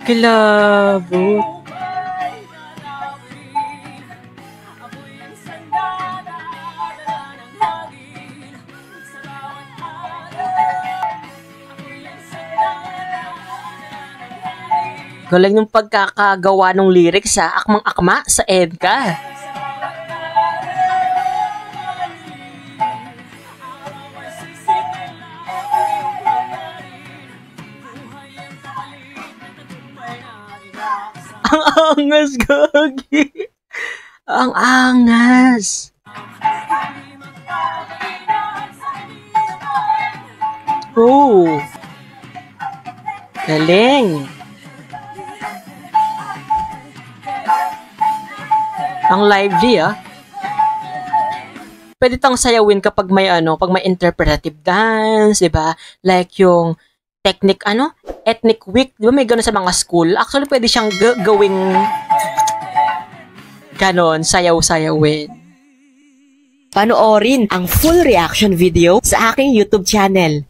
Kilabot. Galing ng pagkakagawa ng lyrics sa akmang-akma sa EDCA. Ang angas, gagi. Ang angas. Oh. Galing. Ang lively, ah. Pwede tang sayawin kapag may pag may interpretive dance, 'di ba? Like yung technique ethnic week, 'di ba may gano'n sa mga school? Actually, pwede siyang gawing ganon, sayaw-sayawin. Panoorin ang full reaction video sa aking YouTube channel.